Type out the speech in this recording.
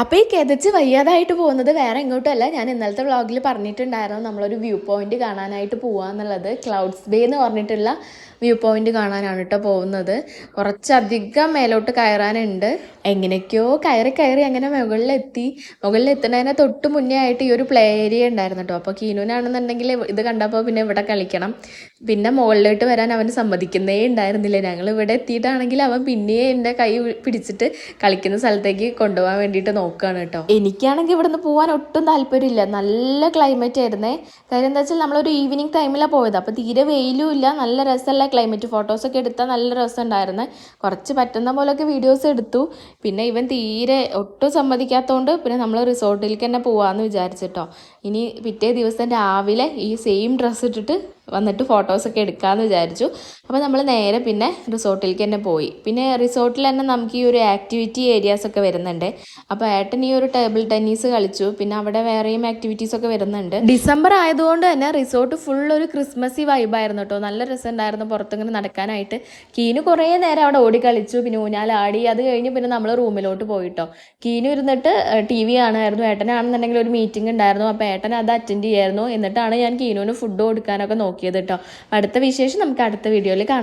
അപ്പോൾ ഈ കിതച്ച് വയ്യാതായിട്ട് പോകുന്നത് വേറെ എങ്ങോട്ടുമല്ല, ഞാൻ ഇന്നലത്തെ വ്ളോഗിൽ പറഞ്ഞിട്ടുണ്ടായിരുന്നു നമ്മളൊരു വ്യൂ പോയിന്റ് കാണാനായിട്ട് പോകാമെന്നുള്ളത്. ക്ലൗഡ്സ് ബേ എന്ന് പറഞ്ഞിട്ടുള്ള വ്യൂ പോയിന്റ് കാണാനാണ് കേട്ടോ പോകുന്നത്. കുറച്ചധികം മേലോട്ട് കയറാനുണ്ട്. എങ്ങനെയൊക്കെയോ കയറി അങ്ങനെ മുകളിലെത്തുന്നതിനെ തൊട്ട് മുന്നേ ആയിട്ട് ഈ ഒരു പ്ലേ ഏരിയ ഉണ്ടായിരുന്നു കേട്ടോ. അപ്പോൾ കീനുവിനാണെന്നുണ്ടെങ്കിൽ ഇത് കണ്ടപ്പോൾ പിന്നെ ഇവിടെ കളിക്കണം, പിന്നെ മുകളിലോട്ട് വരാൻ അവന് സമ്മതിക്കുന്നേ ഉണ്ടായിരുന്നില്ല. ഞങ്ങൾ ഇവിടെ എത്തിയിട്ടാണെങ്കിൽ അവൻ പിന്നെയും എൻ്റെ കൈ പിടിച്ചിട്ട് കളിക്കുന്ന സ്ഥലത്തേക്ക് കൊണ്ടുപോകാൻ വേണ്ടിയിട്ട് നോക്കുകയാണ് കേട്ടോ. എനിക്കാണെങ്കിൽ ഇവിടെ നിന്ന് പോകാൻ ഒട്ടും താല്പര്യമില്ല. നല്ല ക്ലൈമറ്റ് ആയിരുന്നേ. കാര്യം എന്താ വെച്ചാൽ നമ്മളൊരു ഈവനിങ് ടൈമിലാണ് പോയത്, അപ്പോൾ തീരെ വെയിലും ഇല്ല, നല്ല രസമല്ല ക്ലൈമറ്റ്. ഫോട്ടോസൊക്കെ എടുത്താൽ നല്ല രസം ഉണ്ടായിരുന്നു. കുറച്ച് പറ്റുന്ന പോലെയൊക്കെ വീഡിയോസ് എടുത്തു. പിന്നെ ഇവൻ തീരെ ഒട്ടും സമ്മതിക്കാത്തതുകൊണ്ട് പിന്നെ നമ്മൾ റിസോർട്ടിലേക്ക് തന്നെ പോകാമെന്ന് വിചാരിച്ചിട്ടോ. ഇനി പിറ്റേ ദിവസം രാവിലെ ഈ സെയിം ഡ്രസ്സ് ഇട്ടിട്ട് വന്നിട്ട് ഫോട്ടോസൊക്കെ എടുക്കാമെന്ന് വിചാരിച്ചു. അപ്പോൾ നമ്മൾ നേരെ പിന്നെ റിസോർട്ടിലേക്ക് തന്നെ പോയി. പിന്നെ റിസോർട്ടിൽ തന്നെ നമുക്ക് ഈ ഒരു ആക്ടിവിറ്റി ഏരിയാസൊക്കെ വരുന്നുണ്ട്. അപ്പോൾ ഏട്ടൻ ഈ ഒരു ടേബിൾ ടെന്നീസ് കളിച്ചു. പിന്നെ അവിടെ വേറെയും ആക്ടിവിറ്റീസൊക്കെ വരുന്നുണ്ട്. ഡിസംബർ ആയതുകൊണ്ട് തന്നെ റിസോർട്ട് ഫുൾ ഒരു ക്രിസ്മസി വൈബായിരുന്നു കേട്ടോ. നല്ല രസമുണ്ടായിരുന്നു പുറത്തിങ്ങനെ നടക്കാനായിട്ട്. കീനു കുറേ നേരം അവിടെ ഓടി കളിച്ചു, പിന്നെ ഊഞ്ഞാലാടി. അത് കഴിഞ്ഞ് പിന്നെ നമ്മൾ റൂമിലോട്ട് പോയിട്ടോ. കീനു ഇരുന്നിട്ട് TV കാണുമായിരുന്നു. ഏട്ടനാണെന്നുണ്ടെങ്കിൽ ഒരു മീറ്റിംഗ് ഉണ്ടായിരുന്നു, അപ്പോൾ ഏട്ടൻ അത് അറ്റൻഡ് ചെയ്യായിരുന്നു. എന്നിട്ടാണ് ഞാൻ കീനുവിന് ഫുഡ് കൊടുക്കാനൊക്കെ നോക്കിയത് കേട്ടോ. അടുത്ത വിശേഷം നമുക്ക് അടുത്ത വീഡിയോയിൽ കാണാം.